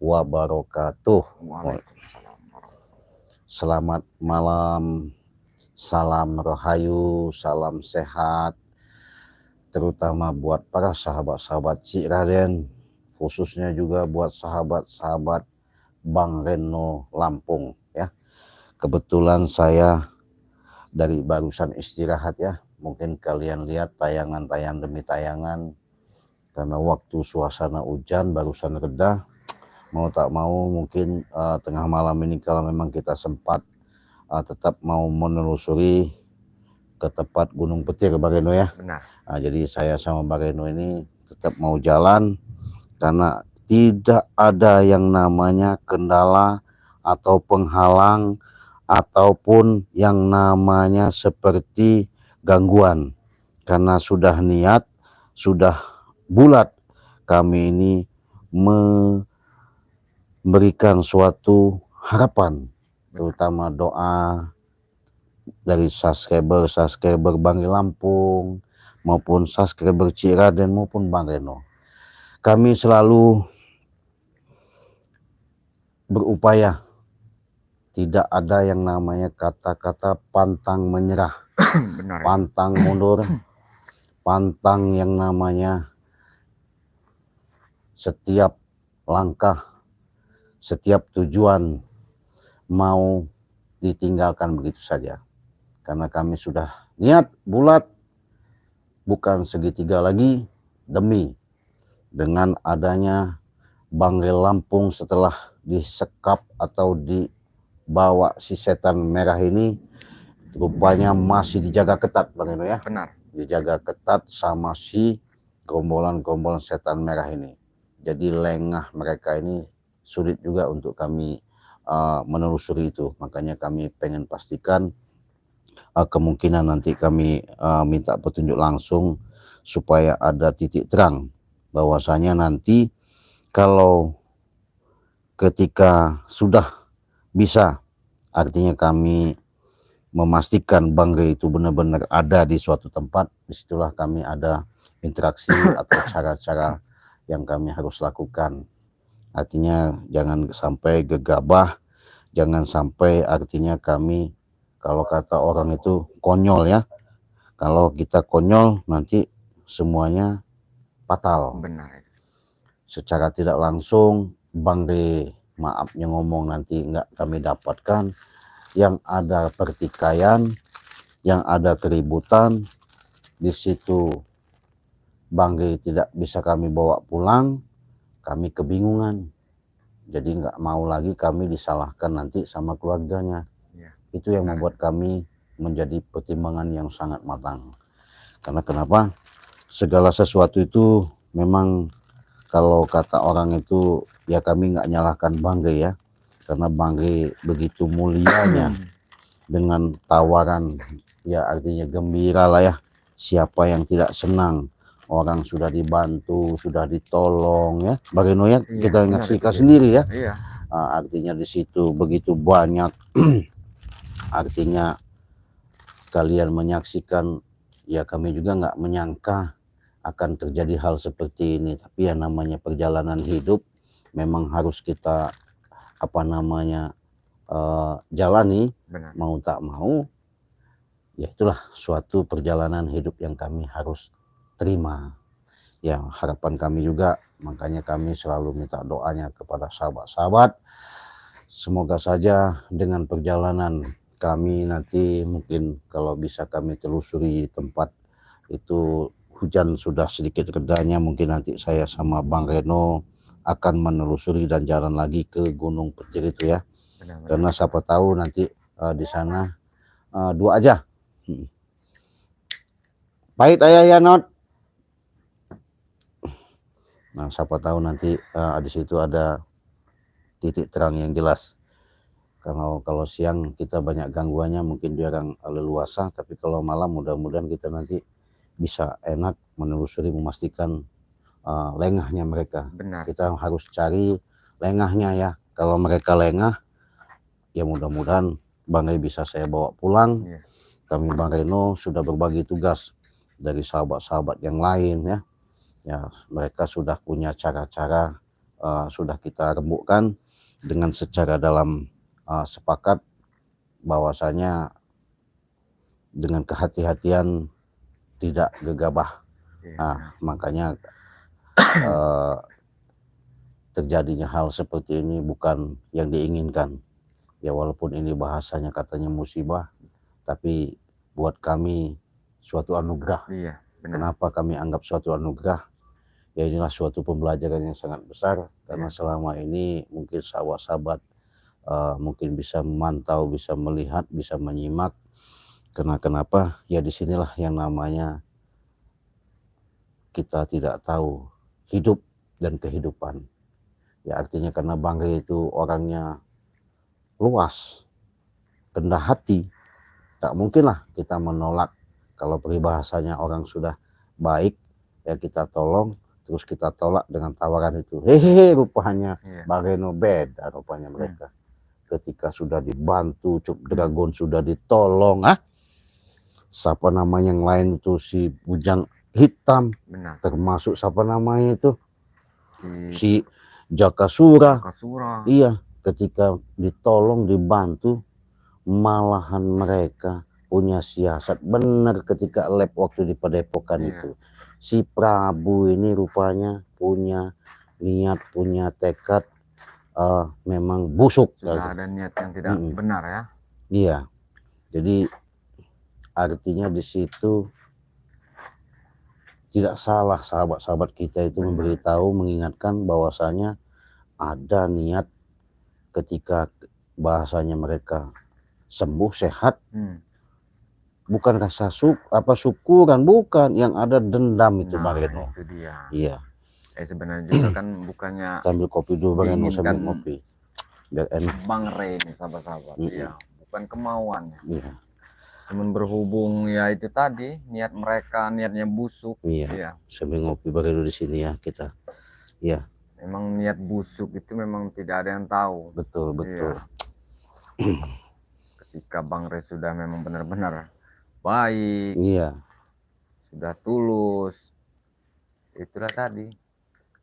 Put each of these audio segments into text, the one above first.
wabarakatuh. Waalaikumsalam warahmatullahi. Selamat malam, salam rahayu, salam sehat, terutama buat para sahabat-sahabat Cik Raden, khususnya juga buat sahabat-sahabat Bang Reno Lampung ya. Kebetulan saya dari barusan istirahat ya, mungkin kalian lihat tayangan demi tayangan, karena waktu suasana hujan barusan reda, mau tak mau mungkin tengah malam ini kalau memang kita sempat tetap mau menelusuri ke tempat Gunung Petir Bang Reno ya. Benar. Jadi saya sama Bang Reno ini tetap mau jalan karena tidak ada yang namanya kendala atau penghalang ataupun yang namanya seperti gangguan, karena sudah niat, sudah bulat kami ini memberikan suatu harapan, terutama doa dari subscriber Bang Lampung maupun subscriber Cik Raden maupun Bang Reno. Kami selalu berupaya, tidak ada yang namanya kata-kata pantang menyerah, Benar. pantang mundur, pantang yang namanya setiap langkah, setiap tujuan mau ditinggalkan begitu saja. Karena kami sudah niat bulat, bukan segitiga lagi, demi dengan adanya Bang Lampung setelah disekap atau dibawa si setan merah ini, rupanya masih dijaga ketat Bang Reno ya. Benar. Dijaga ketat sama si gombolan-gombolan setan merah ini. Jadi lengah mereka ini sulit juga untuk kami menelusuri itu. Makanya kami pengen pastikan kemungkinan nanti kami minta petunjuk langsung supaya ada titik terang bahwasanya nanti kalau ketika sudah bisa, artinya kami memastikan Bang Re itu benar-benar ada di suatu tempat, disitulah kami ada interaksi atau cara-cara yang kami harus lakukan. Artinya jangan sampai gegabah, jangan sampai artinya kami, kalau kata orang itu konyol ya. Kalau kita konyol nanti semuanya fatal. Benar. Secara tidak langsung Bang Re maafnya ngomong nanti nggak kami dapatkan, yang ada pertikaian, yang ada keributan, di situ Bang Re tidak bisa kami bawa pulang, kami kebingungan. Jadi nggak mau lagi kami disalahkan nanti sama keluarganya. Ya. Itu yang membuat kami menjadi pertimbangan yang sangat matang. Karena kenapa? Segala sesuatu itu memang kalau kata orang itu ya, kami nggak nyalahkan Bang Re ya. Karena Bang Re begitu mulianya dengan tawaran, ya artinya gembira lah ya. Siapa yang tidak senang orang sudah dibantu, sudah ditolong ya, Bang Reno ya, kita nyaksikan sendiri ya. Artinya di situ begitu banyak artinya kalian menyaksikan, ya kami juga nggak menyangka akan terjadi hal seperti ini. Tapi ya namanya perjalanan hidup memang harus kita jalani. Benar. Mau tak mau ya itulah suatu perjalanan hidup yang kami harus terima. Ya harapan kami juga, makanya kami selalu minta doanya kepada sahabat-sahabat, semoga saja dengan perjalanan kami nanti, mungkin kalau bisa kami telusuri tempat itu hujan sudah sedikit redanya, mungkin nanti saya sama Bang Reno akan menelusuri dan jalan lagi ke Gunung Petir itu ya. Benar. Karena siapa tahu nanti di sana dua aja. Pahit ayah ya Not. Nah siapa tahu nanti di situ ada titik terang yang jelas. Kalau siang kita banyak gangguannya, mungkin dia orang leluasa, tapi kalau malam mudah-mudahan kita nanti bisa enak menelusuri, memastikan lengahnya mereka. Benar. Kita harus cari lengahnya ya. Kalau mereka lengah, ya mudah-mudahan Bang Re bisa saya bawa pulang. Yeah. Kami Bang Reno sudah berbagi tugas dari sahabat-sahabat yang lain ya. Ya mereka sudah punya cara-cara sudah kita rembukkan dengan secara dalam sepakat bahwasanya dengan kehati-hatian, tidak gegabah. Makanya terjadinya hal seperti ini bukan yang diinginkan. Ya walaupun ini bahasanya katanya musibah, tapi buat kami suatu anugerah. Iya, benar. Kenapa kami anggap suatu anugerah? Ya inilah suatu pembelajaran yang sangat besar, karena selama ini mungkin sahabat-sahabat mungkin bisa memantau, bisa melihat, bisa menyimak. Kenapa? Ya disinilah yang namanya kita tidak tahu hidup dan kehidupan. Ya artinya karena Bang Rey itu orangnya luas, rendah hati, tak mungkinlah kita menolak. Kalau peribahasanya orang sudah baik, ya kita tolong, terus kita tolak dengan tawaran itu. Hehehe, rupanya Bang Reno beda rupanya mereka. Ketika sudah dibantu, Cuk Dragon sudah ditolong, siapa namanya yang lain itu si Bujang Hitam, Benar. termasuk siapa namanya itu si Jakasura. Iya, ketika ditolong, dibantu, malahan mereka punya siasat benar ketika lab waktu di Padepokan itu. Si Prabu ini rupanya punya niat, punya tekad, memang busuk. Sudah ada niat yang tidak benar ya. Iya, jadi artinya di situ tidak salah sahabat-sahabat kita itu memberitahu, mengingatkan bahwasanya ada niat ketika bahasanya mereka sembuh, sehat, bukan rasa syukuran, bukan, yang ada dendam itu. Bang Reno. Itu dia. Iya. Sebenarnya juga kan bukannya sambil kopi dulu Bang Reno, sambil kopi biar enak. Bang Rey ini sahabat-sahabat, iya, bukan kemauannya. Iya. Cuman berhubung ya itu tadi niat mereka, niatnya busuk. Iya. Sambil ngopi Bang Reno di sini ya kita. Iya. Memang niat busuk itu memang tidak ada yang tahu. Betul. Ketika Bang Rey sudah memang benar-benar baik, sudah tulus, itulah tadi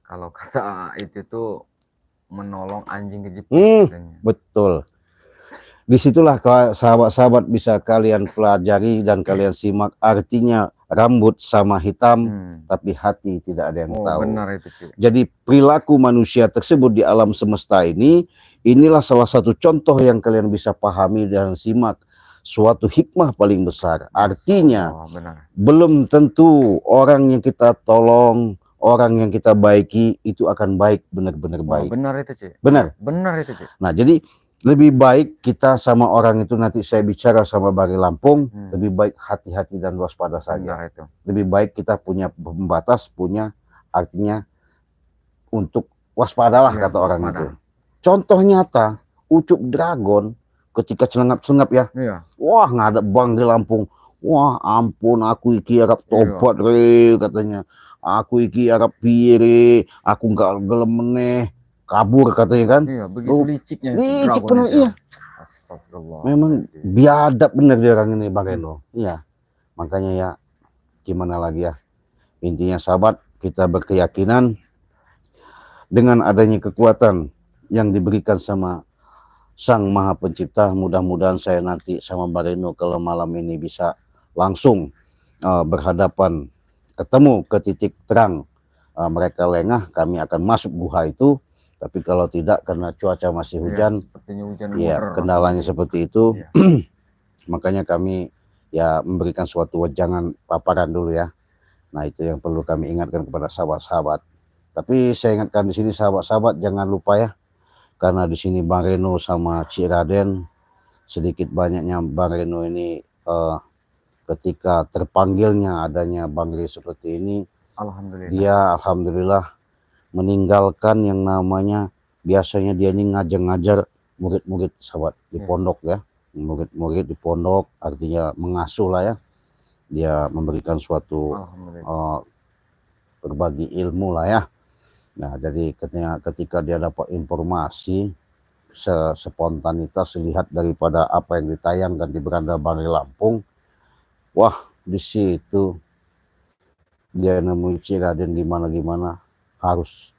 kalau kata itu tuh menolong anjing kejepit. Betul. Disitulah sahabat-sahabat bisa kalian pelajari dan kalian simak, artinya rambut sama hitam, tapi hati tidak ada yang tahu. Benar itu, jadi perilaku manusia tersebut di alam semesta ini, inilah salah satu contoh yang kalian bisa pahami dan simak, suatu hikmah paling besar. Artinya belum tentu orang yang kita tolong, orang yang kita baiki itu akan baik, benar-benar baik. Benar itu, Cik. Benar itu, Cik. Nah, jadi lebih baik kita sama orang itu, nanti saya bicara sama Bang Lampung, lebih baik hati-hati dan waspada saja. Itu. Lebih baik kita punya pembatas, punya artinya untuk waspadalah, kata orang itu. Contoh nyata, Ucup Dragon ketika celengap-celengap ya. Wah, ngadep Bang Lampung. Wah, ampun, aku iki arep tobat re, katanya. Aku iki arep piye, aku enggak gelem meneh. Kabur katanya kan. Begitu liciknya. Licik penuh, iya. Memang biadab bener dia orang ini Bang Reno. Iya. Makanya ya gimana lagi ya. Intinya sahabat, kita berkeyakinan dengan adanya kekuatan yang diberikan sama Sang Maha Pencipta, mudah-mudahan saya nanti sama Bang Reno kalau malam ini bisa langsung berhadapan, ketemu ke titik terang. Mereka lengah, kami akan masuk guha itu. Tapi kalau tidak, karena cuaca masih hujan, kendalanya seperti itu, makanya kami ya memberikan suatu wejangan paparan dulu ya. Nah, itu yang perlu kami ingatkan kepada sahabat-sahabat. Tapi saya ingatkan di sini sahabat-sahabat, jangan lupa ya, karena di sini Bang Reno sama Cik Raden, sedikit banyaknya Bang Reno ini ketika terpanggilnya adanya Bang Rey seperti ini, dia alhamdulillah meninggalkan yang namanya, biasanya dia ini ngajar-ngajar murid-murid sahabat di pondok ya, murid-murid di pondok, artinya mengasuh lah ya, dia memberikan suatu berbagi ilmu lah ya. Nah, jadi ketika dia dapat informasi, spontanitas lihat daripada apa yang ditayangkan di beranda Bang Lampung, wah di situ dia nemui Cik Raden gimana harus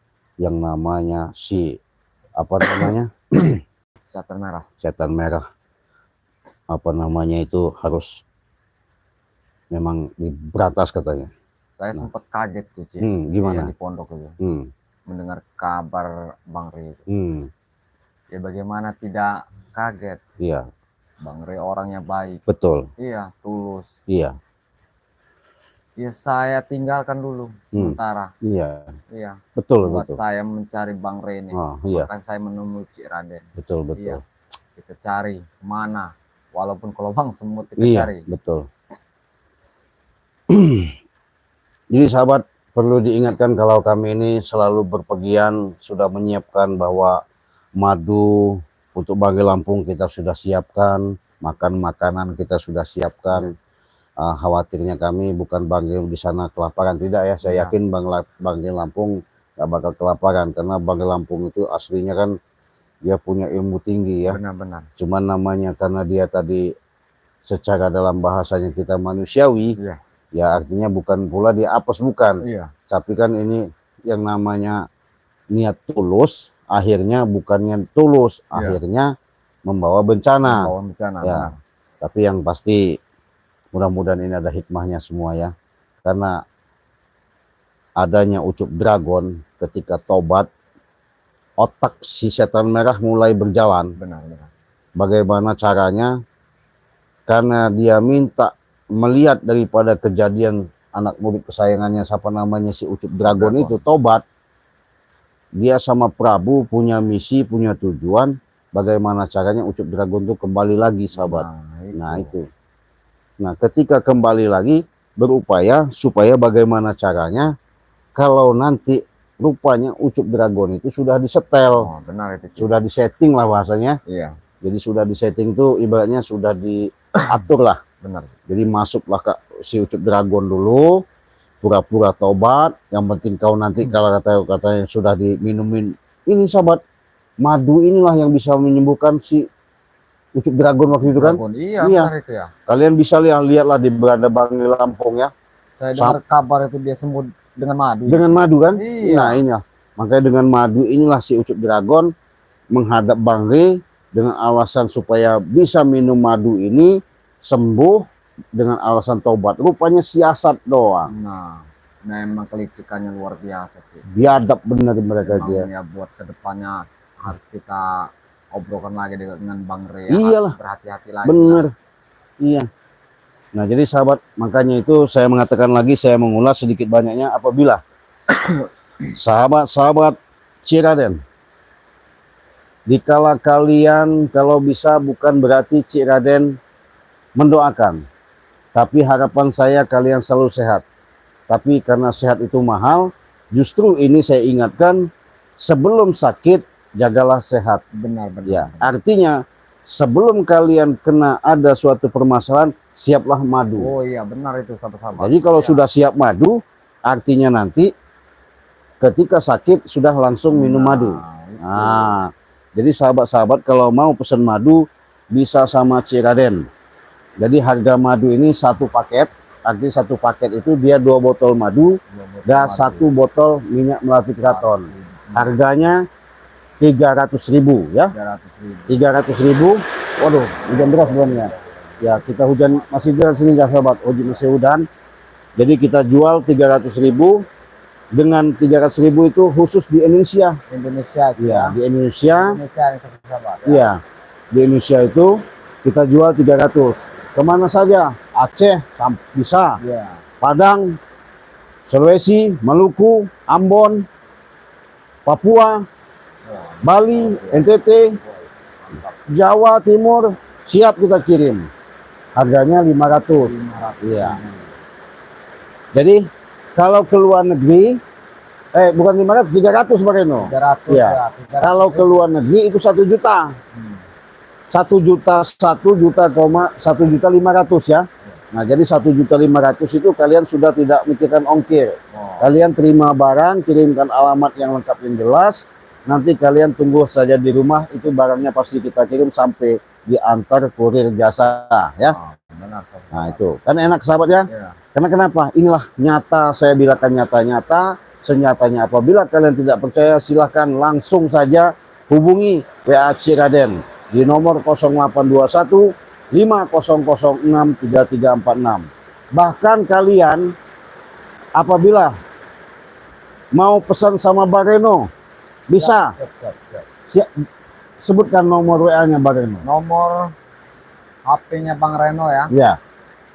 yang namanya si apa namanya Setan merah. setan merah, apa namanya itu harus memang diberantas katanya. Saya Nah. sempat kaget tuh, Ci. Gimana? Iya, di pondok itu. Mendengar kabar Bang Ri itu. Ya bagaimana tidak kaget. Iya, Bang Ri orangnya baik. betul. Iya, tulus. Iya. Ya saya tinggalkan dulu sementara. Iya. Iya. Betul, Buat betul. saya mencari Bang Ri ini. Iya. Bahkan saya menemui Cik Raden. Betul, Iya. betul. Kita cari kemana. Walaupun ke lubang semut kita Iya, cari. betul. Jadi sahabat, perlu diingatkan kalau kami ini selalu berpergian, sudah menyiapkan bahwa madu untuk Banggai Lampung kita sudah siapkan, makanan kita sudah siapkan. Khawatirnya kami bukan Banggai di sana kelaparan, tidak ya. Saya yakin Banggai Lampung gak bakal kelaparan, karena Banggai Lampung itu aslinya kan dia punya ilmu tinggi ya. Benar-benar. Cuman namanya karena dia tadi secara dalam bahasanya kita manusiawi. Iya. Ya artinya bukan pula dia apes, bukan. Iya. Tapi kan ini yang namanya niat tulus, akhirnya bukannya tulus, akhirnya membawa bencana. Membawa bencana, ya. benar. Tapi yang pasti mudah-mudahan ini ada hikmahnya semua ya. Karena adanya Ucup Dragon ketika tobat, otak si setan merah mulai berjalan. Benar-benar. Bagaimana caranya? Karena dia minta melihat daripada kejadian anak murid kesayangannya, siapa namanya si Ucup Dragon itu tobat. Dia sama Prabu punya misi, punya tujuan, bagaimana caranya Ucup Dragon itu kembali lagi, sahabat. Nah itu. Nah ketika kembali lagi, berupaya supaya bagaimana caranya kalau nanti rupanya Ucup Dragon itu sudah disetel. Benar itu. Sudah disetting lah bahasanya. Iya. Jadi sudah disetting tuh ibaratnya sudah diatur lah. Benar. Jadi masuklah ke si Ucup Dragon dulu, pura-pura tobat. Yang penting kau nanti kalau katanya sudah diminumin ini, sahabat, madu inilah yang bisa menyembuhkan si Ucup Dragon waktu itu kan. Iya, benar itu ya. Kalian bisa lihatlah di beranda Banggai Lampung ya. Saya dengar kabar itu dia sembuh dengan madu. Dengan madu kan? Iya. Nah ini lah. Makanya dengan madu inilah si Ucup Dragon menghadap Banggai dengan alasan supaya bisa minum madu ini sembuh, dengan alasan tobat. Rupanya siasat doang. Nah memang kelicikannya luar biasa sih. Biadab benar mereka dia. Ya buat kedepannya harus kita obrolkan lagi dengan Bang Ri. Iyalah. Berhati-hati lagi. Bener. Iya. Nah jadi sahabat, makanya itu saya mengatakan lagi, saya mengulas sedikit banyaknya apabila sahabat-sahabat Cik Raden, dikala kalian kalau bisa bukan berarti Cik Raden mendoakan, tapi harapan saya kalian selalu sehat. Tapi karena sehat itu mahal, justru ini saya ingatkan, sebelum sakit jagalah sehat. Benar-benar. Ya, artinya sebelum kalian kena ada suatu permasalahan, siaplah madu. Oh iya, benar itu sahabat-sahabat. Jadi kalau sudah siap madu, artinya nanti ketika sakit sudah langsung minum madu. Nah, jadi sahabat-sahabat kalau mau pesan madu bisa sama Cik Raden. Jadi harga madu ini satu paket, artinya satu paket itu dia 2 botol madu dan 1 botol minyak melati keraton. Harganya 300.000 ya. 300.000. Waduh, hujan deras sebenarnya. Ya, kita hujan masih deras sini ya sahabat, masih hujan. Jadi kita jual 300.000. Dengan 300.000 itu khusus di Indonesia. Indonesia. Ya, di Indonesia. Sahabat. Ya, di Indonesia itu kita jual 300. Kemana saja? Aceh bisa, Padang, Sulawesi, Maluku, Ambon, Papua, Bali, NTT, Jawa Timur, siap kita kirim. Harganya 500. Iya. Jadi kalau ke luar negeri, bukan 500, 300 Pak Reno. 300 ya. Kalau ke luar negeri itu 1 juta. 1.500.000 ya. Nah jadi 1.500.000 itu kalian sudah tidak mikirkan ongkir. Kalian terima barang, kirimkan alamat yang lengkap yang jelas. Nanti kalian tunggu saja di rumah, itu barangnya pasti kita kirim sampai diantar kurir jasa ya. Nah itu kan enak sahabat ya. Karena kenapa? Inilah nyata, saya bilangkan nyata-nyata senjatanya. Apabila kalian tidak percaya, silahkan langsung saja hubungi WA Ciraden di nomor 0821 5006 3346. Bahkan kalian apabila mau pesan sama Bareno bisa. Sebutkan nomor WA-nya Bareno. Nomor HP-nya Bang Reno ya. Ya.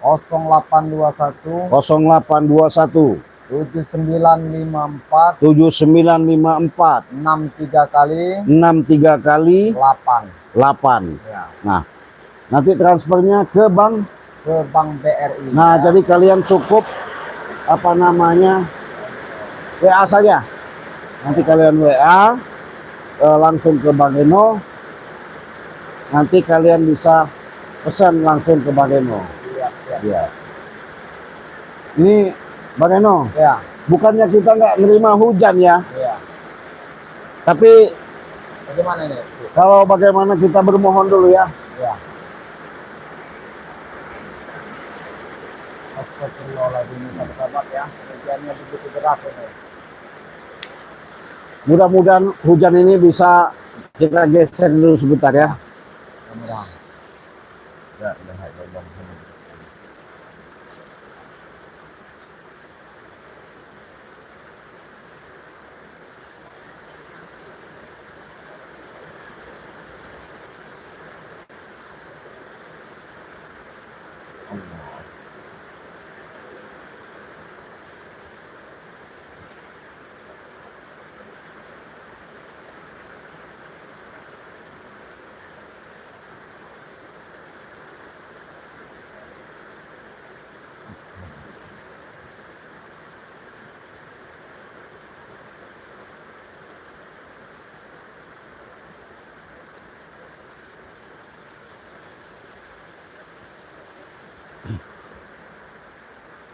0821 0821 7954 7954 63 kali 63 kali 8. ya, Nah, nanti transfernya ke bank BRI. Nah, ya. jadi kalian cukup apa namanya WA saja. Nanti kalian WA langsung ke Bang Eno. Nanti kalian bisa pesan langsung ke Bang Eno. Ya. Ini Bang Eno, Ya. bukannya kita nggak nerima hujan ya, Ya. tapi Bagaimana ini? kalau bagaimana kita bermohon dulu ya. Ya. Astagfirullahaladzim, sahabat ya. Hujannya begitu deras ini. Mudah-mudahan hujan ini bisa kita geser dulu sebentar ya. Mudah-mudahan. Ya, ya.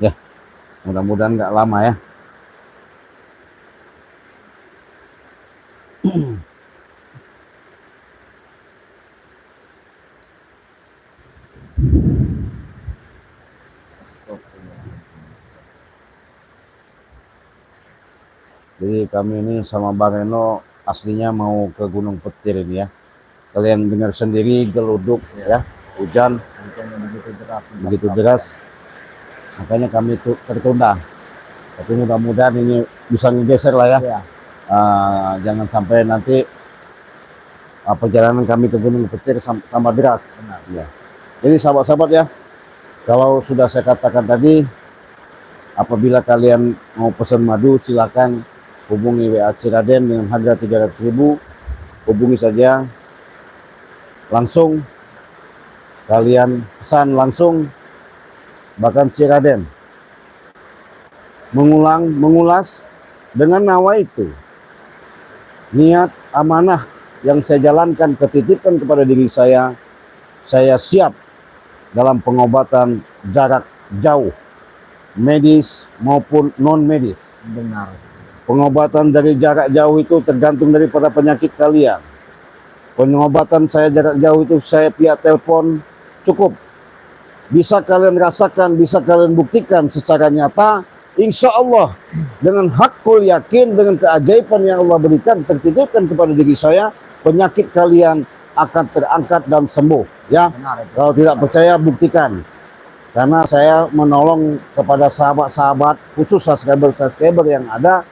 Ya, mudah-mudahan nggak lama ya. Jadi kami ini sama Bang Reno aslinya mau ke Gunung Petir ini ya. Kalian dengar sendiri geluduk ya, hujan begitu deras. Makanya kami tertunda. Tapi mudah-mudahan ini bisa ngegeser lah ya. Ya. Jangan sampai nanti perjalanan kami ke Gunung Petir tambah deras. Benar. Ya. Jadi sahabat-sahabat ya, kalau sudah saya katakan tadi, apabila kalian mau pesan madu silakan hubungi WA Ciraden dengan harga 300.000. Hubungi saja langsung, kalian pesan langsung. Bahkan Ciraden mengulas dengan nawa itu, niat amanah yang saya jalankan, ketitipkan kepada diri saya siap dalam pengobatan jarak jauh, medis maupun non medis. Benar. Pengobatan dari jarak jauh itu tergantung daripada penyakit kalian. Pengobatan saya jarak jauh itu saya via telepon cukup. Bisa kalian rasakan, bisa kalian buktikan secara nyata, insya Allah dengan hakul yakin, dengan keajaiban yang Allah berikan, tertitipkan kepada diri saya, penyakit kalian akan terangkat dan sembuh ya. Benar, Kalau tidak percaya buktikan, karena saya menolong kepada sahabat-sahabat khusus subscriber yang ada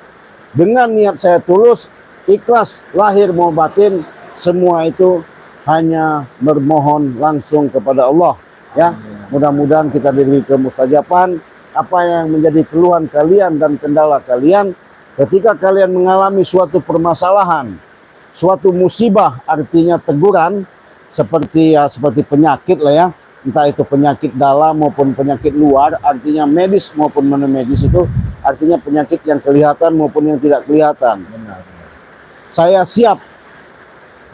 dengan niat saya tulus, ikhlas, lahir mau batin, semua itu hanya bermohon langsung kepada Allah ya. Mudah-mudahan kita diberi kemustajaban apa yang menjadi keluhan kalian dan kendala kalian ketika kalian mengalami suatu permasalahan, suatu musibah, artinya teguran seperti penyakit lah ya, entah itu penyakit dalam maupun penyakit luar, artinya medis maupun non medis, itu artinya penyakit yang kelihatan maupun yang tidak kelihatan. Benar. Saya siap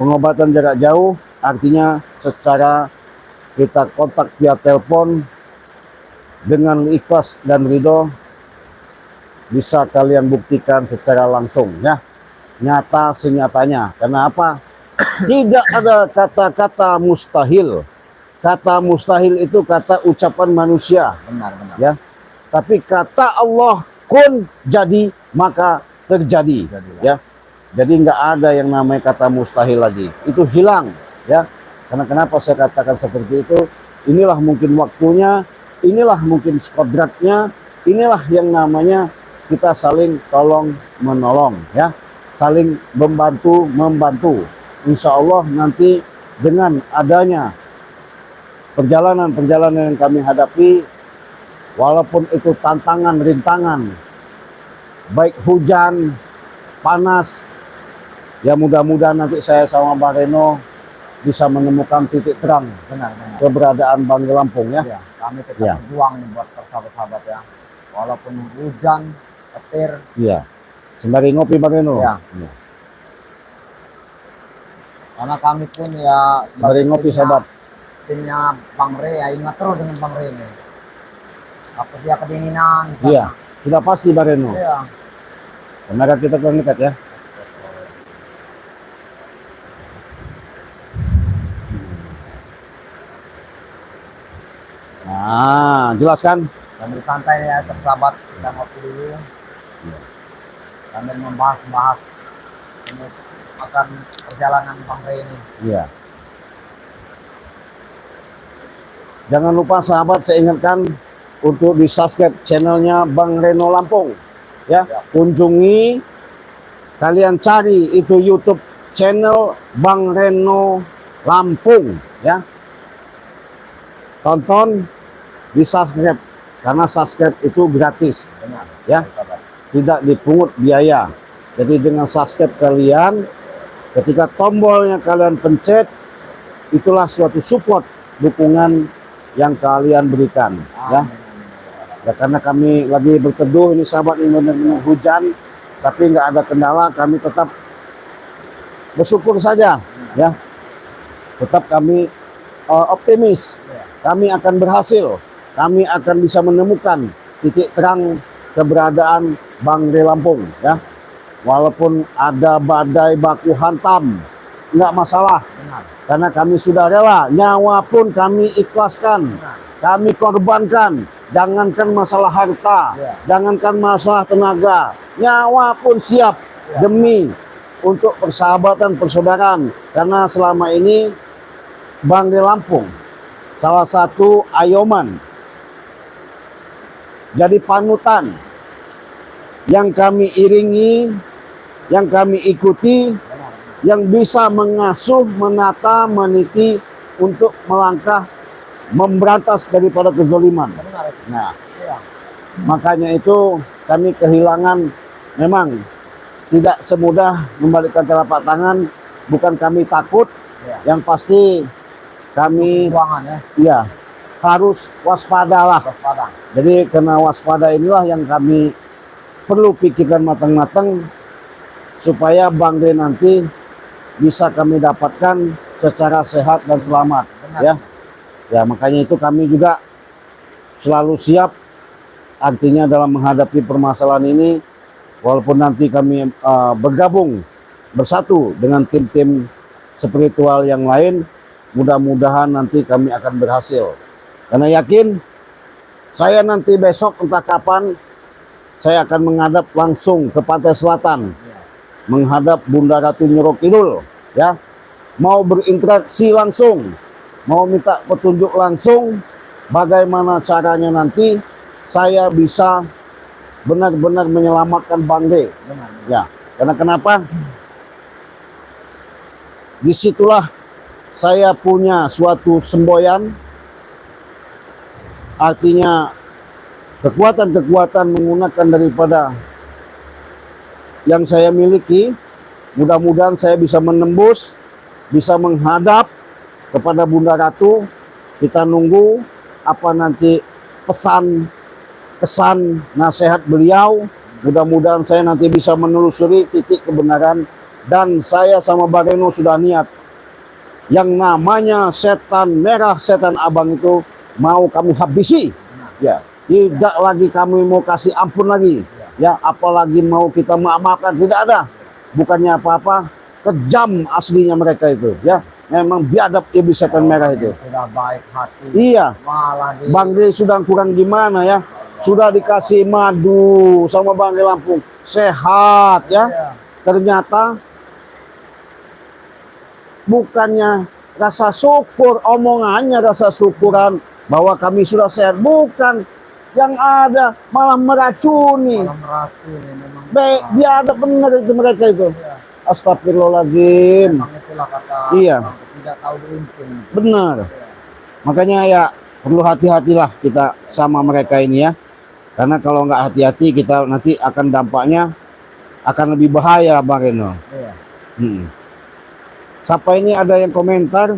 pengobatan jarak jauh, artinya secara kita kontak via telepon dengan ikhlas dan ridho, bisa kalian buktikan secara langsung ya, nyata senyatanya. Karena apa? Tidak ada kata-kata mustahil. Kata mustahil itu kata ucapan manusia. Benar. Ya. Tapi kata Allah kun jadi maka terjadi. Jadilah. Ya, jadi nggak ada yang namanya kata mustahil lagi, itu hilang. Ya, karena kenapa saya katakan seperti itu? Inilah mungkin waktunya, inilah mungkin kodratnya, inilah yang namanya kita saling tolong menolong, ya, saling membantu. Insya Allah nanti dengan adanya perjalanan-perjalanan yang kami hadapi, walaupun itu tantangan, rintangan, baik hujan, panas, ya mudah-mudahan nanti saya sama Bang Reno bisa menemukan titik terang Benar. keberadaan Bangre Lampung, ya. Ya, kami tetap Ya. berjuang nih buat persahabat-sahabat ya. Walaupun hujan, petir, Iya. Sembari ngopi Bang Reno. Ya. Iya. karena kami pun ya Sembari ngopi sahabat. timnya Bang Re ya, ingat terus dengan Bang Re ini. Apa dia kedinginan? Iya, sudah pasti Bang Reno. Iya. Tenaga kita kurang dekat, ya. Nah, jelaskan. Sambil santai ya persahabat, kita ngopi dulu. Sambil membahas ini akan perjalanan Bang Re ini. Iya. Jangan lupa sahabat, saya ingatkan untuk di subscribe channelnya Bang Reno Lampung, ya. Ya. Kunjungi, kalian cari itu YouTube channel Bang Reno Lampung, ya. Tonton, di subscribe, karena subscribe itu gratis, Benar. ya, Persahabat. tidak dipungut biaya. Jadi dengan subscribe kalian, ketika tombolnya kalian pencet, itulah suatu support, dukungan yang kalian berikan, ya. Ya, karena kami lagi berteduh ini sahabat, ini benar-benar hujan, tapi nggak ada kendala, kami tetap bersyukur saja, ya. Tetap kami optimis, kami akan berhasil, kami akan bisa menemukan titik terang keberadaan Bangre Lampung, ya. Walaupun ada badai baku hantam, nggak masalah, Benar. karena kami sudah rela, nyawa pun kami ikhlaskan, kami korbankan. Jangankan masalah harta, Ya. jangankan masalah tenaga, nyawa pun siap demi untuk persahabatan, persaudaraan. Karena selama ini Bangre Lampung salah satu ayoman, jadi panutan yang kami iringi, yang kami ikuti, yang bisa mengasuh, menata, meniti untuk melangkah memberantas daripada kezaliman. Benar. Nah, Iya. makanya itu kami kehilangan, memang tidak semudah membalikkan telapak tangan. Bukan kami takut, Iya. yang pasti kami Perjuangan ya, ya harus waspadalah. waspada. Jadi karena waspada inilah yang kami perlu pikirkan matang-matang supaya Bangre nanti bisa kami dapatkan secara sehat dan selamat. Benar. Ya. Ya, makanya itu kami juga selalu siap, artinya dalam menghadapi permasalahan ini, walaupun nanti kami bergabung bersatu dengan tim-tim spiritual yang lain, mudah-mudahan nanti kami akan berhasil. Karena yakin, saya nanti besok entah kapan, saya akan menghadap langsung ke pantai selatan, menghadap Bunda Ratu Nyiro Kidul, ya, mau berinteraksi langsung, mau minta petunjuk langsung bagaimana caranya nanti saya bisa benar-benar menyelamatkan Bangre. Benar. Ya, karena kenapa? Disitulah saya punya suatu semboyan, artinya kekuatan-kekuatan menggunakan daripada yang saya miliki. Mudah-mudahan saya bisa menembus, bisa menghadap kepada Bunda Ratu. Kita nunggu apa nanti pesan, kesan, nasihat beliau. Mudah-mudahan saya nanti bisa menelusuri titik kebenaran. Dan saya sama Bang Reno sudah niat, yang namanya setan merah, setan abang itu mau kami habisi. Ya, tidak lagi kami mau kasih ampun lagi. Ya, apalagi mau kita maafkan, tidak ada. Bukannya apa-apa, kejam aslinya mereka itu, ya. Memang biadab iblis setan merah itu. Sudah baik hati. Iya, Malah di Bang Reno sudah kurang gimana, ya. sudah dikasih madu sama Bang Lampung, sehat ya. Iya. Ternyata bukannya rasa syukur, omongannya rasa syukuran bahwa kami sudah sehat, bukan, yang ada malah meracuni. Malah meracuni memang. Baik, dia ada benar itu mereka itu. Iya. Astagfirullahaladzim. Memang itulah kata Iya. orang tidak tahu beruntung. Benar. Makanya ya perlu hati-hatilah kita sama mereka ini ya. Karena kalau nggak hati-hati kita nanti akan dampaknya akan lebih bahaya Bang Reno. Iya. Siapa ini ada yang komentar?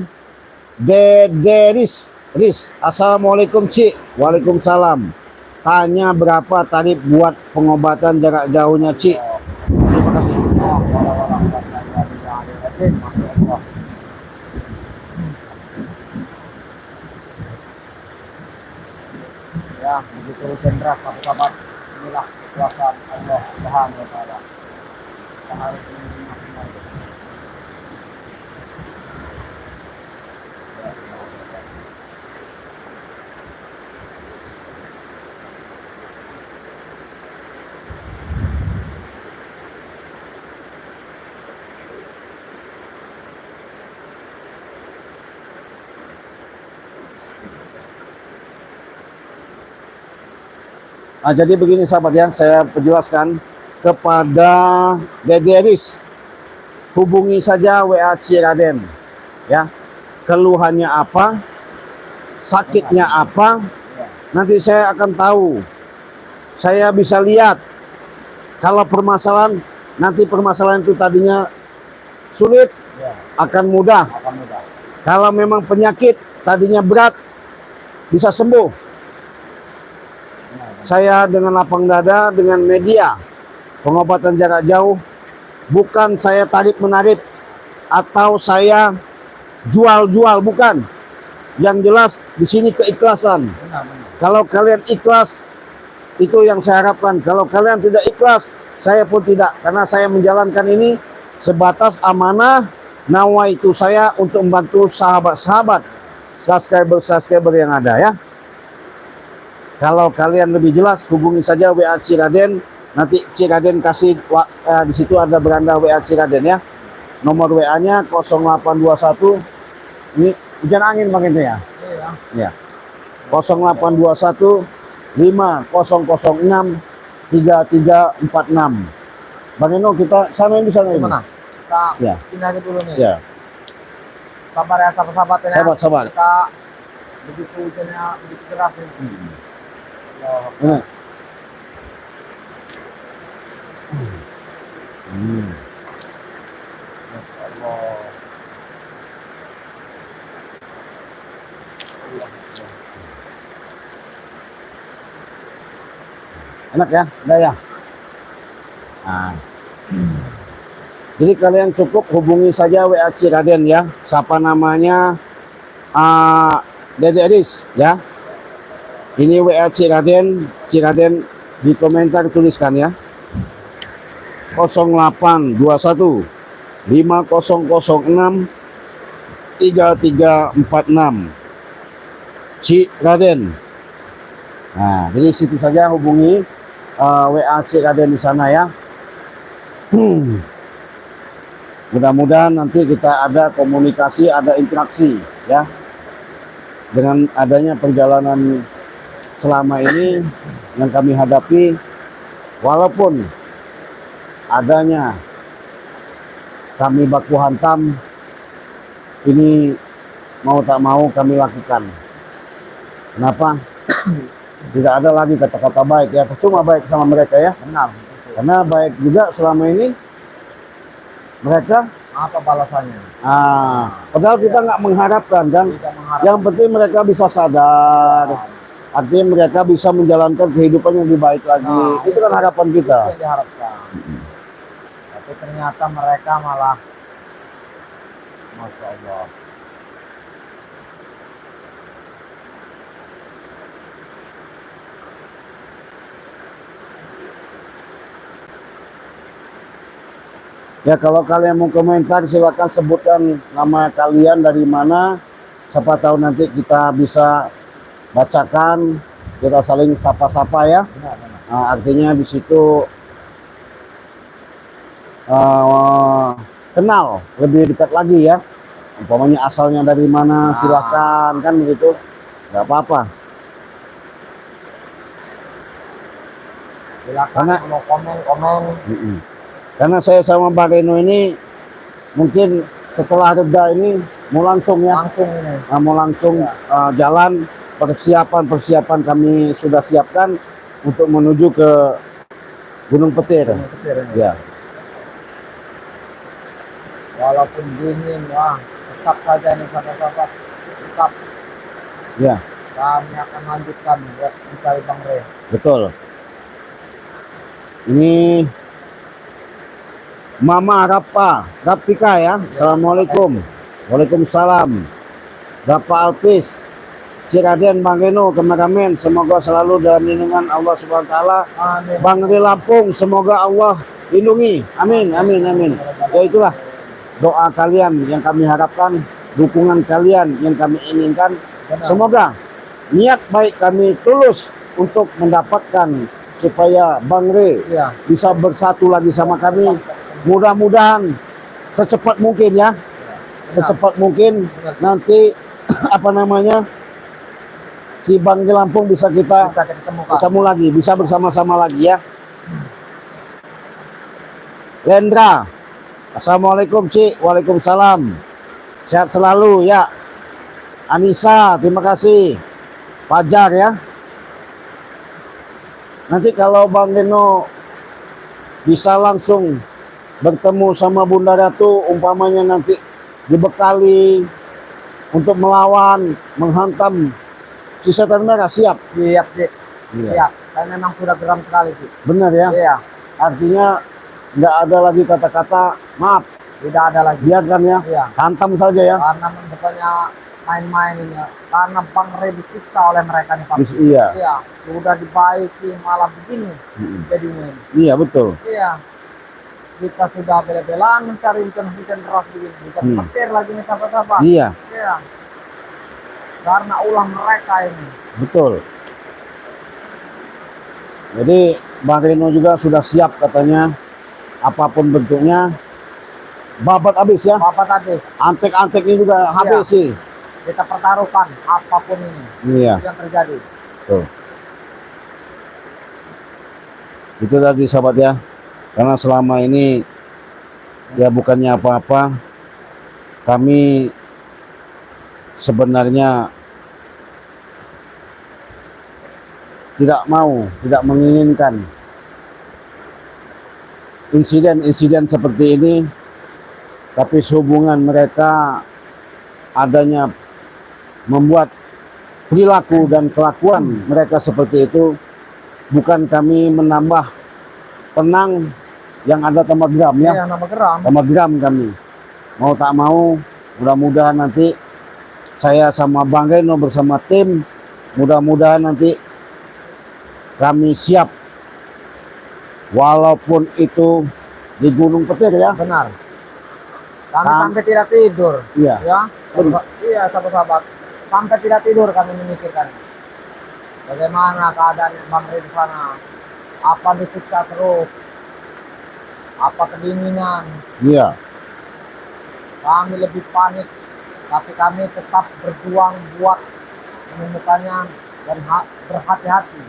Dederis. Riz, assalamualaikum Cik. Waalaikumsalam. Tanya berapa tarif buat pengobatan jarak jauhnya Cik? Terima kasih. Ya, begitu Cendra, sahabat-sahabat, inilah kuasa Allah Subhanahu wa taala. Kita harus menerima. Nah, jadi begini sahabat ya, saya penjelaskan kepada Dederis. Hubungi saja WA Ciraden ya. Keluhannya apa? Sakitnya apa? Nanti saya akan tahu. Saya bisa lihat kalau permasalahan, nanti permasalahan itu tadinya sulit Ya, akan mudah. akan mudah. Kalau memang penyakit tadinya berat bisa sembuh. Saya dengan lapang dada, dengan media pengobatan jarak jauh, bukan saya tarik-menarik atau saya jual-jual, bukan. Yang jelas di sini keikhlasan. Benar, benar. Kalau kalian ikhlas, itu yang saya harapkan. Kalau kalian tidak ikhlas, saya pun tidak. Karena saya menjalankan ini sebatas amanah nawaitu saya untuk membantu sahabat-sahabat, subscriber yang ada ya. Kalau kalian lebih jelas, hubungi saja WA Ciraden. Nanti Ciraden kasih di situ ada beranda WA Ciraden ya. Nomor WA-nya 0821. Ini hujan angin Bang itu ya. Iya. Ya. 0821 5006 3346. Bang Eno, kita samain di sana ini. Gimana? Kita Ya. pindah aja dulu nih. Ya. Sabar ya sahabat-sahabat ya. Sahabat-sahabat. Kita begitu hujannya begitu keras nih. Allah. Ini. Masya Allah. Enak ya, udah ya. Nah. Jadi kalian cukup hubungi saja WA Ciraden ya. Siapa namanya? Dede Aris ya. Ini WA Ciraden, Ciraden di komentar tuliskan ya. 0821 5006 3346 Ciraden. Nah, jadi situ saja hubungi WA Ciraden di sana ya. Mudah-mudahan nanti kita ada komunikasi, ada interaksi ya. Dengan adanya perjalanan selama ini yang kami hadapi, walaupun adanya kami baku hantam, ini mau tak mau kami lakukan. Kenapa? Tidak ada lagi kata-kata baik ya, percuma baik sama mereka ya. Benar. Karena baik juga selama ini mereka. Apa balasannya? Padahal kita nggak mengharapkan kan. Tidak mengharap. Yang penting mereka bisa sadar. Artinya mereka bisa menjalankan kehidupan yang lebih baik lagi. Nah, itu kan harapan kita. Itu yang diharapkan. Tapi ternyata mereka malah, Masya Allah. Ya kalau kalian mau komentar silakan sebutkan nama kalian dari mana. Siapa tahu nanti kita bisa bacakan kita saling sapa-sapa ya. Benar, benar. Nah, artinya di situ kenal lebih dekat lagi ya. Umpamanya asalnya dari mana, silakan kan begitu, nggak apa-apa. Silakan mau komen. Karena saya sama Mbak Reno ini mungkin setelah reda ini mau langsung ya, Langsung ini. mau langsung jalan. Persiapan kami sudah siapkan untuk menuju ke Gunung Petir. Gunung Petir ini. Ya. Walaupun dingin, wah, tetap saja nih sahabat-sahabat, tetap Ya, kami akan lanjutkan buat mencari Bang Re. betul. Ini Mama Rapika ya. Assalamualaikum. Waalaikumsalam. Bapak Alpis, si Raden, Bang Reno, kameramen, semoga selalu dalam lindungan Allah Subhanahu wa taala. Amin. Bang Re Lampung, semoga Allah lindungi. Amin, amin, amin. Ya itulah doa kalian yang kami harapkan, dukungan kalian yang kami inginkan. Benar. Semoga niat baik kami tulus untuk mendapatkan supaya Bang Re Iya. bisa bersatu lagi sama kami. Mudah-mudahan secepat mungkin ya, secepat mungkin nanti apa namanya si Bang Re Lampung bisa kita Bisa ditemukan. ketemu lagi, bisa bersama-sama lagi ya. Lendra, assalamualaikum Cik. Waalaikumsalam. Sehat selalu ya. Anissa, terima kasih. Fajar ya. Nanti kalau Bang Reno bisa langsung bertemu sama Bunda Ratu, umpamanya nanti dibekali untuk melawan, menghantam si setan merah, siap. Siap, Cik. Iya. Siap. Saya memang sudah geram sekali, Cik. Benar ya. Iya. Artinya nggak ada lagi kata-kata maaf, Tidak ada lagi. biarkan ya. Iya. Hantam saja ya. Karena bukannya main-main ini, karena Bang Re disiksa oleh mereka nih Pak. Iya. Iya, sudah dibaiki malah begini jadinya. Iya betul. Iya, kita sudah bela-belaan mencari hujan deras begini, bukan petir lagi nih sahabat-sahabat. Iya Iya, karena ulah mereka ini. betul. Jadi Bang Reno juga sudah siap katanya, apapun bentuknya, babat habis ya. Bapak tadi Antek-antek ini juga habis sih. kita pertaruhkan apapun ini Iya. yang terjadi. Tuh. Itu tadi sahabat ya. Karena selama ini ya bukannya apa-apa, kami sebenarnya tidak menginginkan insiden-insiden seperti ini, tapi sehubungan mereka adanya membuat perilaku dan kelakuan mereka seperti itu, bukan kami menambah tenang, yang ada tambah geram ya. Iya, nama geram. Tambah geram kami. Mau tak mau, mudah-mudahan nanti saya sama Bang Reno bersama tim, mudah-mudahan nanti kami siap, walaupun itu di Gunung Petir ya. Benar. Kami sampai tidak tidur. Iya. Ya, iya sahabat-sahabat. Sampai tidak tidur kami memikirkan bagaimana keadaan Bang Re di sana. Apa disiksa terus? Apa kedinginan? Iya. Kami lebih panik, tapi kami tetap berjuang buat menemukannya dan berhati-hati.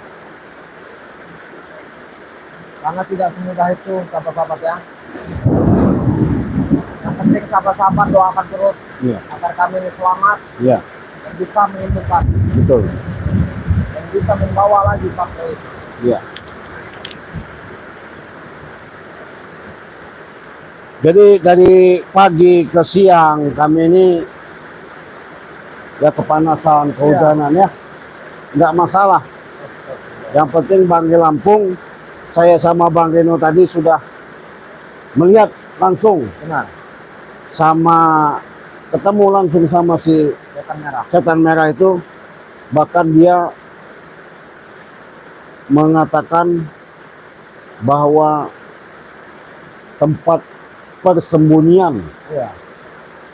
Karena tidak semudah itu sahabat-sahabat ya. Yang penting sahabat-sahabat doakan terus Iya. agar kami ini selamat Iya. dan bisa menyembuhkan Betul. dan bisa membawa lagi Bang Re. Iya. Jadi dari pagi ke siang kami ini ya kepanasan, kehujanan ya, nggak masalah. Yang penting Bang Re Lampung, saya sama Bang Reno tadi sudah melihat langsung, Benar. sama ketemu langsung sama si Setan merah. setan merah itu, bahkan dia mengatakan bahwa tempat persembunyian, Iya.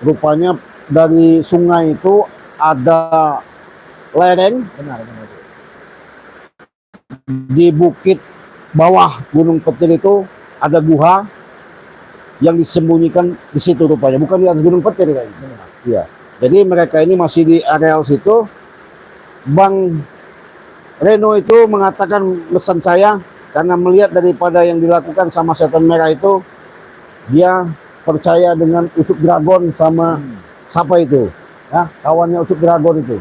rupanya dari sungai itu ada lereng, Benar, benar. di bukit bawah Gunung Petir itu ada guha yang disembunyikan di situ rupanya, bukan di atas Gunung Petir kayaknya. Iya. Jadi mereka ini masih di areal situ. Bang Reno itu mengatakan pesan saya karena melihat daripada yang dilakukan sama setan merah itu, dia percaya dengan Usuk Dragon sama siapa itu? Ya, kawannya Usuk Dragon itu.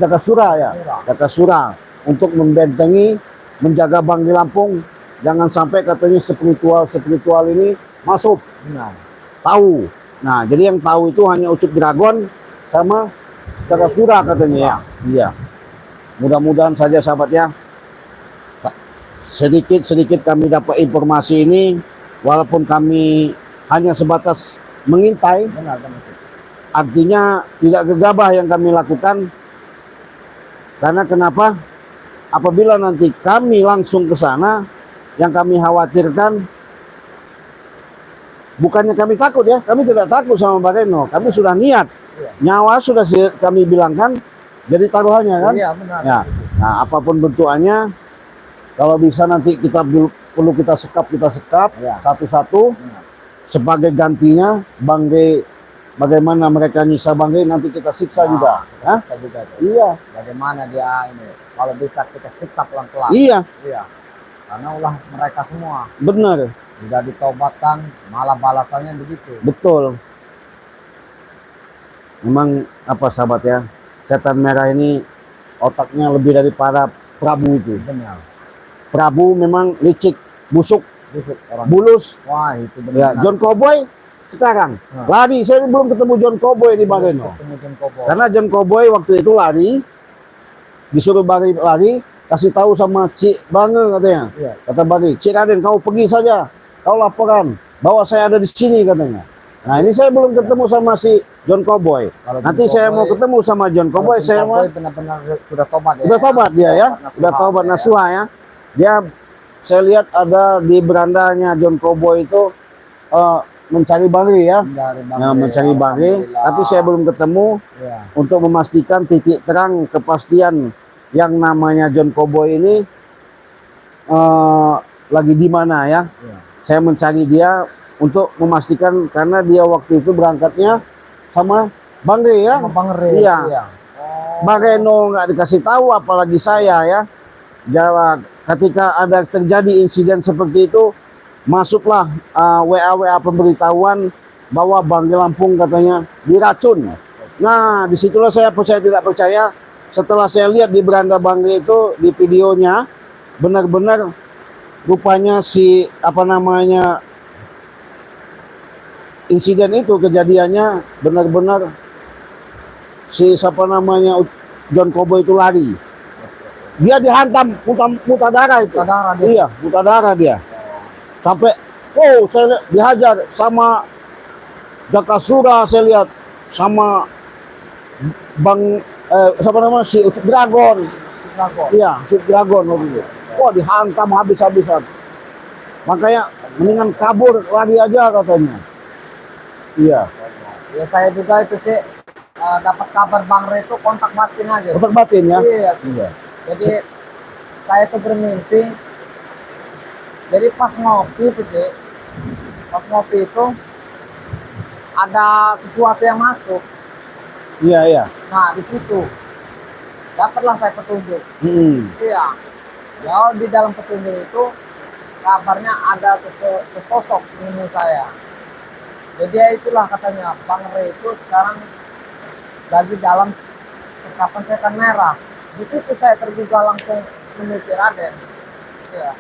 Jakasura ya. Jakasura untuk membentengi, menjaga Bangli Lampung. Jangan sampai katanya spiritual ini masuk. Tahu. Nah, jadi yang tahu itu hanya Usuk Dragon sama Jakasura katanya ya. Iya. Mudah-mudahan saja sahabat ya. Sedikit-sedikit kami dapat informasi ini, walaupun kami hanya sebatas mengintai. Artinya tidak gegabah yang kami lakukan. Karena kenapa? Apabila nanti kami langsung ke sana, yang kami khawatirkan, bukannya kami takut ya, kami tidak takut sama Mbak Reno, kami sudah niat, nyawa sudah kami bilangkan, jadi taruhannya kan. Iya, benar. Ya. Nah, apapun bentukannya, kalau bisa nanti kita perlu kita sekap satu-satu. Sebagai gantinya Bang Rey, bagaimana mereka nyiksa Bang Rey, nanti kita siksa juga. Kita juga tuh. Iya. Bagaimana dia ini, kalau bisa kita siksa pelan-pelan. Iya. Iya. Karena ulah mereka semua. Benar. Sudah ditobatkan, malah balasannya begitu. Betul. Memang apa sahabat ya, setan merah ini otaknya lebih daripada Prabu itu. Benar. Prabu memang licik, busuk, Orang. bulus. Wah, itu benar. Ya, John Cowboy sekarang lari. Saya belum ketemu John Cowboy di Bang Reno. Karena John Cowboy waktu itu lari, disuruh lari, kasih tahu sama Cik Bange katanya. Iya. Kata Bari, Cik Raden, kau pergi saja, kau laporan bahwa saya ada di sini katanya. Nah, ini saya belum ketemu sama si John Cowboy. Nanti saya mau ketemu sama John Cowboy. Saya mau benar-benar sudah tobat ya. udah tobat dia ya, udah tobat nasuha ya. Dia, saya lihat ada di berandanya John Cowboy itu mencari Bari ya, mencari Bari. Tapi saya belum ketemu untuk memastikan titik terang kepastian yang namanya John Cowboy ini lagi di mana ya. Saya mencari dia untuk memastikan, karena dia waktu itu berangkatnya sama Bang Rey ya. Bang Rey. Iya. Bang Reno nggak dikasih tahu, apalagi saya ya. Jawa, ketika ada terjadi insiden seperti itu, masuklah WA pemberitahuan bahwa Bangli Lampung katanya diracun. Nah, disitulah saya percaya tidak percaya. Setelah saya lihat di beranda Bangli itu, di videonya, benar-benar rupanya si insiden itu kejadiannya benar-benar si John Cowboy itu lari. Dia dihantam muntah darah itu. Iya, muntah darah dia. Sampai saya dihajar sama Jakasura, saya lihat sama si Usuk Dragon. Iya, Usuk Dragon waktu itu. Dihantam habis-habisan. Makanya mendingan kabur lari aja katanya. Iya. Ya saya juga itu sih dapat kabar Bang Rey itu kontak batin aja. Kontak batin ya? Iya. Jadi saya tuh bermimpi. Jadi pas ngopi itu ada sesuatu yang masuk. Iya. Nah, di situ dapatlah saya petunjuk. Iya. Ya, di dalam petunjuk itu kabarnya ada sesosok menemui saya. Jadi ya itulah katanya Bang Rey itu sekarang lagi dalam sekapan setan merah. Di situ saya tergugah langsung menuju Raden. Ya.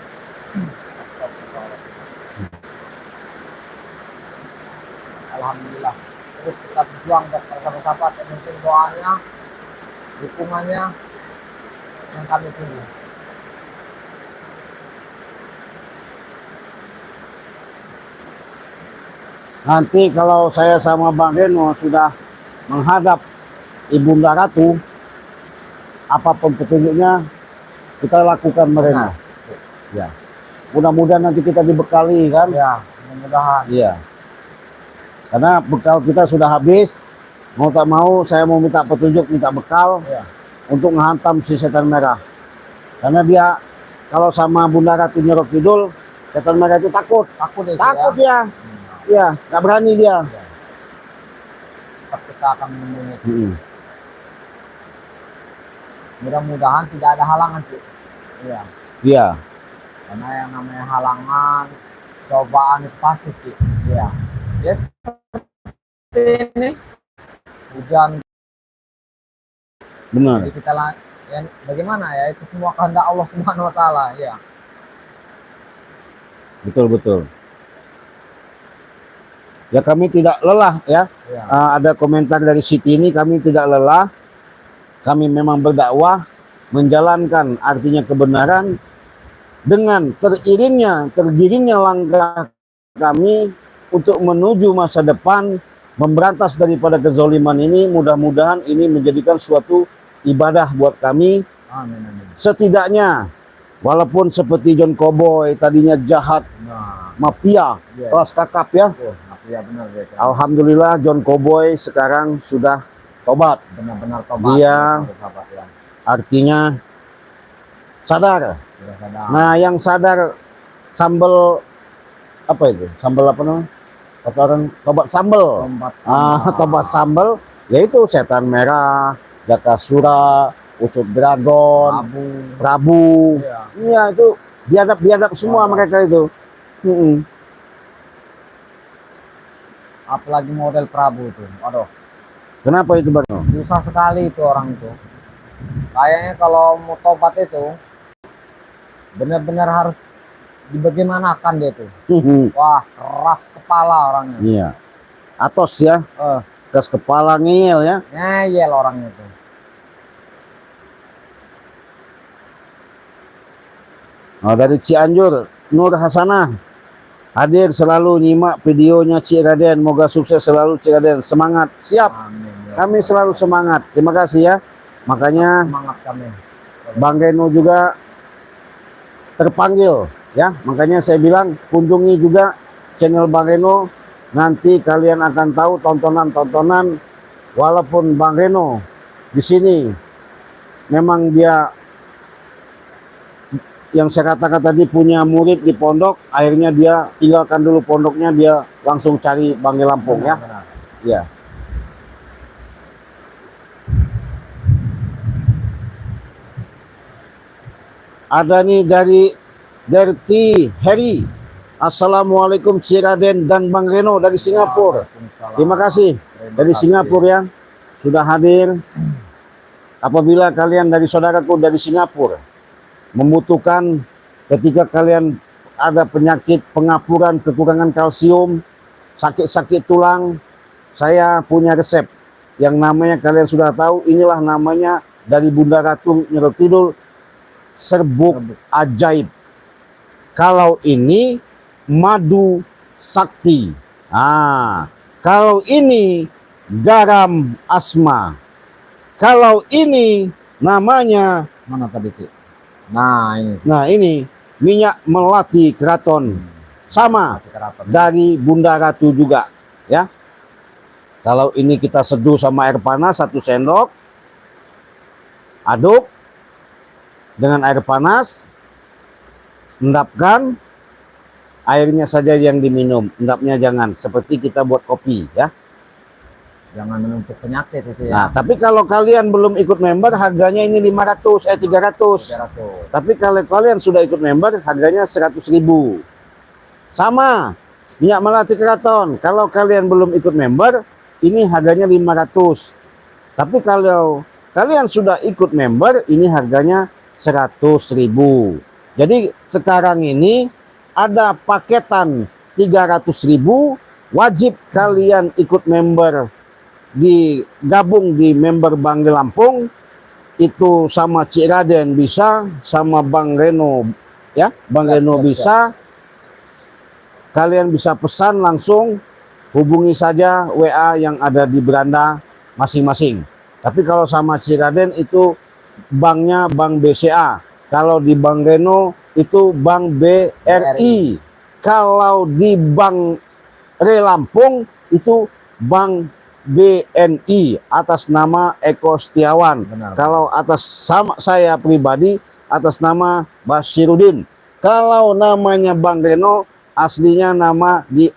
Alhamdulillah. Terus kita berjuang bersama sahabat, mungkin doanya, dukungannya yang kami tunggu. Nanti kalau saya sama Bang Reno sudah menghadap Ibunda Ratu, apapun petunjuknya kita lakukan mereka. Ya. Mudah-mudahan nanti kita dibekali kan? Ya, mudah-mudahan. Iya. Karena bekal kita sudah habis. Mau tak mau saya mau minta petunjuk, minta bekal untuk menghantam si setan merah. Karena dia kalau sama Bunda Ratu Nyerok Kidul, setan merah itu takut. Takut itu Takut ya. dia. Iya, nggak berani dia. Tetap kita akan menyembunyikan. Mudah-mudahan tidak ada halangan sih. Iya. Iya. Karena yang namanya halangan, cobaan itu pasti sih. Iya. Ya seperti ini hujan. Benar. Jadi kita ya, bagaimana ya, itu semua kehendak Allah Subhanahu wa taala, ya. Betul. Ya kami tidak lelah ya. Ya. Ada komentar dari Siti ini, kami tidak lelah. Kami memang berdakwah, menjalankan artinya kebenaran dengan tergiringnya langkah kami untuk menuju masa depan, memberantas daripada kezoliman ini. Mudah-mudahan ini menjadikan suatu ibadah buat kami. Amin, amin. Setidaknya walaupun seperti John Cowboy tadinya jahat, Nah, mafia, iya. kelas kakap ya. Ya benar ya. Alhamdulillah John Cowboy sekarang sudah tobat. Benar-benar tobat. Dia sahabat, ya. artinya sadar. Sudah sadar. Nah, yang sadar sambal apa itu? Sambal apa namanya? Kata orang tobat sambal. Tobat sambal yaitu setan merah, Jakasura, Ucup Dragon, Prabu. Iya, itu biadab semua mereka itu. Apalagi model Prabu itu. Aduh, Kenapa itu, Bang? susah sekali itu orang itu. Kayaknya kalau mau tobat itu benar-benar harus dibagaimanakan dia tuh. Wah, keras kepala orangnya. Iya. Atos ya. Keras kepala ngeyel ya. Ngeyel orangnya tuh. Nah, dari Cianjur, Nur Hasanah hadir selalu nyimak videonya Cik Raden. Moga sukses selalu Cik Raden. Semangat. Siap. Amin, ya. Kami selalu semangat. Terima kasih ya. Makanya Semangat kami. Bang Reno juga terpanggil ya. Makanya saya bilang kunjungi juga channel Bang Reno. Nanti kalian akan tahu tontonan-tontonan. Walaupun Bang Reno di sini memang dia yang saya katakan tadi punya murid di pondok, akhirnya dia tinggalkan dulu pondoknya, dia langsung cari Bangge Lampung ya. Benar. Ya. Ada nih dari Derti Heri. Assalamualaikum Cik Raden dan Bang Reno dari Singapura. Terima kasih dari Singapura ya sudah hadir. Apabila kalian dari saudaraku dari Singapura membutuhkan ketika kalian ada penyakit pengapuran, kekurangan kalsium, sakit-sakit tulang, saya punya resep yang namanya kalian sudah tahu, inilah namanya dari Bunda Ratu Nyerok Kidul, serbuk ajaib. Kalau ini madu sakti. Kalau ini garam asma. Kalau ini namanya Mana tadi, Cik? Nah, ini. Nah ini minyak melati keraton, sama dari Bunda Ratu juga ya. Kalau ini kita seduh sama air panas 1 sendok, aduk dengan air panas, endapkan, airnya saja yang diminum, endapnya jangan, seperti kita buat kopi ya. Jangan menumpuk penyakit itu ya. Nah, tapi kalau kalian belum ikut member, harganya ini 300. 300. Tapi kalau kalian sudah ikut member, harganya 100.000. Sama, minyak melati keraton. Kalau kalian belum ikut member, ini harganya 500. Tapi kalau kalian sudah ikut member, ini harganya 100.000. Jadi sekarang ini ada paketan 300.000, wajib kalian ikut member, digabung di member Bangge Lampung, itu sama Cik Raden bisa, sama Bang Reno ya, Bang Reno bisa. Kalian bisa pesan langsung, hubungi saja WA yang ada di beranda masing-masing. Tapi kalau sama Cik Raden itu banknya Bank BCA, kalau di Bang Reno itu Bank BRI, kalau di Bank Re Lampung itu Bank BNI atas nama Eko Setiawan. Benar. Kalau atas sama saya pribadi, atas nama Basyirudin. Kalau namanya Bang Reno, aslinya nama di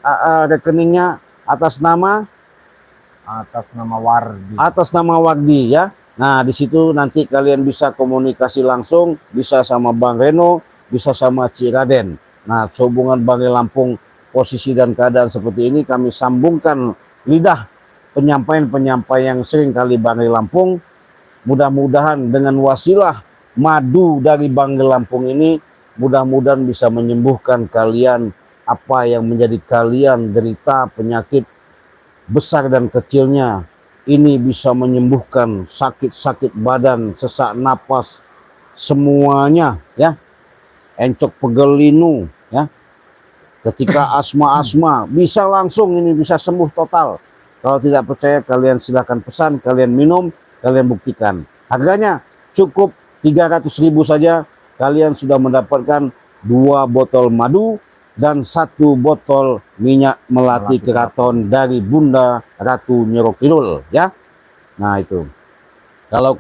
rekeningnya atas nama Wardi ya. Nah, di situ nanti kalian bisa komunikasi langsung, bisa sama Bang Reno, bisa sama Cik Raden. Nah, sehubungan Banggai Lampung posisi dan keadaan seperti ini, kami sambungkan lidah penyampaian-penyampaian yang sering kali Banggai Lampung. Mudah-mudahan dengan wasilah madu dari Banggai Lampung ini, mudah-mudahan bisa menyembuhkan kalian apa yang menjadi kalian derita, penyakit besar dan kecilnya. Ini bisa menyembuhkan sakit-sakit badan, sesak napas, semuanya ya. Encok pegelinu ya. Ketika asma-asma bisa langsung, ini bisa sembuh total. Kalau tidak percaya, kalian silahkan pesan, kalian minum, kalian buktikan. Harganya cukup 300.000 saja. Kalian sudah mendapatkan 2 botol madu dan 1 botol minyak melati keraton dari Bunda Ratu Nyiro Kidul ya. Nah itu. Kalau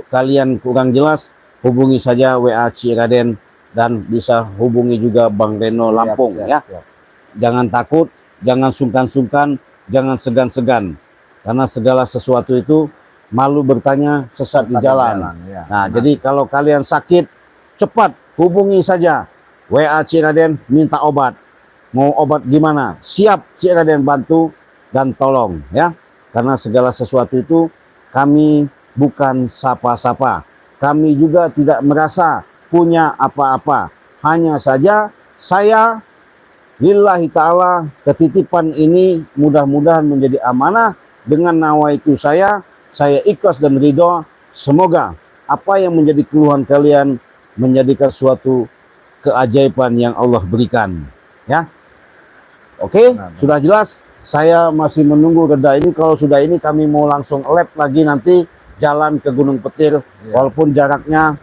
kalian kurang jelas, hubungi saja WA Cik Raden dan bisa hubungi juga Bang Reno Lampung ya. Jangan takut, jangan sungkan-sungkan, jangan segan-segan. Karena segala sesuatu itu malu bertanya, sesat di jalan. Ya. Nah, jadi kalau kalian sakit, cepat hubungi saja WA Cik Raden, minta obat. Mau obat gimana? Siap Cik Raden bantu dan tolong ya. Karena segala sesuatu itu kami bukan sapa-sapa. Kami juga tidak merasa punya apa-apa. Hanya saja saya lillahi ta'ala ketitipan ini mudah-mudahan menjadi amanah. Dengan nawaitu saya ikhlas dan ridho. Semoga apa yang menjadi keluhan kalian menjadikan suatu keajaiban yang Allah berikan ya. Oke, sudah jelas. Saya masih menunggu reda ini. Kalau sudah ini kami mau langsung lab lagi nanti jalan ke Gunung Petir ya. Walaupun jaraknya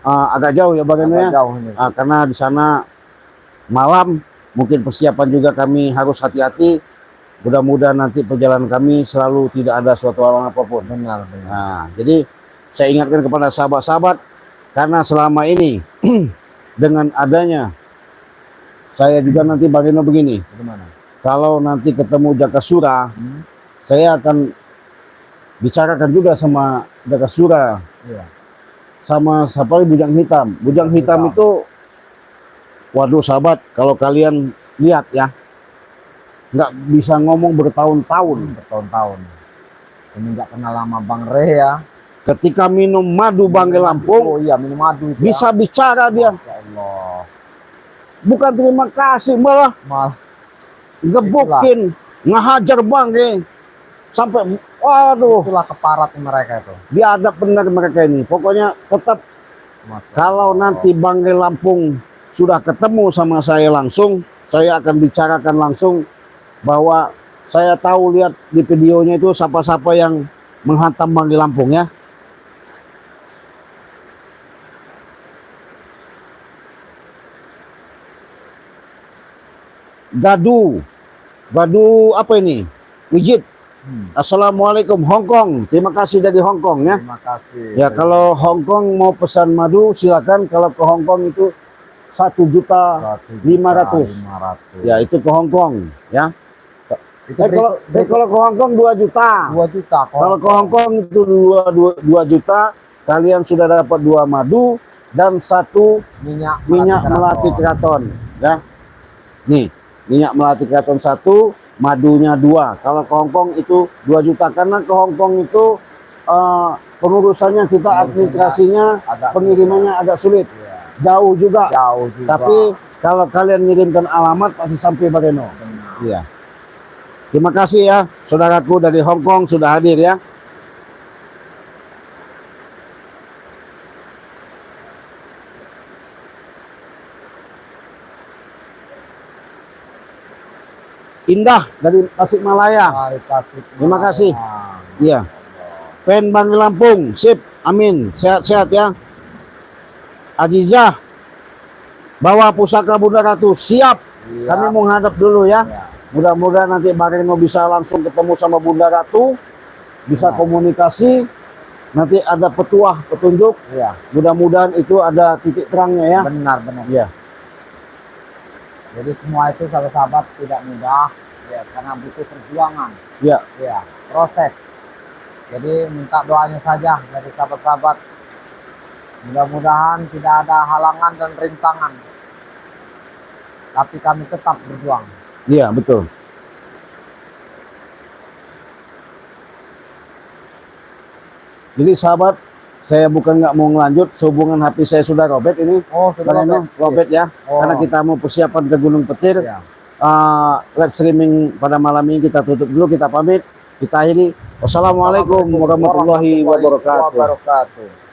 agak jauh ya bagiannya ya. Karena di sana malam, mungkin persiapan juga kami harus hati-hati. Mudah-mudahan nanti perjalanan kami selalu tidak ada suatu halangan apapun. Benar. Nah, jadi saya ingatkan kepada sahabat-sahabat, karena selama ini dengan adanya saya juga nanti Bang Reno begini. Bagaimana? Kalau nanti ketemu Jakasura, saya akan bicarakan juga sama Jakasura. Iya. Sama siapa Bujang Hitam. Bujang Hitam itu, waduh sahabat, kalau kalian lihat ya, nggak bisa ngomong bertahun-tahun. Ini nggak kenal lama Bang Re ya. Ketika minum madu Banggai Lampung, minum madu itu bisa bicara dia. Allah. Bukan terima kasih, malah gebukin, ngehajar Banggai sampai, waduh. Itulah keparat mereka itu. Biadab benar mereka ini. Pokoknya tetap kalau nanti Banggai Lampung sudah ketemu sama saya langsung, saya akan bicarakan langsung bahwa saya tahu lihat di videonya itu siapa-siapa yang menghantam Banggai Lampung ya. Gadu apa ini? Wijit. Assalamualaikum Hongkong. Terima kasih dari Hongkong ya. Terima kasih. Ya kalau Hongkong mau pesan madu silakan. Kalau ke Hongkong itu 1.500.000. Ya itu ke Hongkong ya. Kalau ke Hongkong 2 juta. 2 juta. Kalau ke Hongkong itu 2 juta. Kalian sudah dapat 2 madu dan 1 minyak melati keraton ya. Nih. Minyak melati keraton 1, madunya 2. Kalau ke Hongkong itu 2 juta. Karena ke Hongkong itu pengurusannya kita administrasinya, pengirimannya agak sulit. Jauh juga. Tapi kalau kalian ngirimkan alamat pasti sampai Bang Reno. Iya. Terima kasih ya, saudaraku dari Hongkong sudah hadir ya. Indah dari Tasikmalaya. Terima kasih. Iya. Pen Banggai Lampung, sip. Amin. Sehat-sehat ya. Azizah, bawa pusaka Bunda Ratu. Siap. Iya. Kami mau menghadap dulu ya. Iya. Mudah-mudahan nanti Bang Reno bisa langsung ketemu sama Bunda Ratu, bisa komunikasi. nanti ada petunjuk. Iya, Mudah-mudahan itu ada titik terangnya ya. benar-benar. Iya. Jadi semua itu sahabat-sahabat tidak mudah, ya, karena butuh perjuangan, Iya. ya, proses. Jadi minta doanya saja dari sahabat-sahabat. Mudah-mudahan tidak ada halangan dan rintangan. Tapi kami tetap berjuang. Iya, betul. Jadi sahabat, saya bukan nggak mau ngelanjut, sehubungan HP saya sudah robek ini. Oh, sudah Bang Eno, robek ya. Oh. Karena kita mau persiapan ke Gunung Petir. Ya. Live streaming pada malam ini kita tutup dulu, kita pamit, kita akhiri. Wassalamualaikum warahmatullahi wabarakatuh.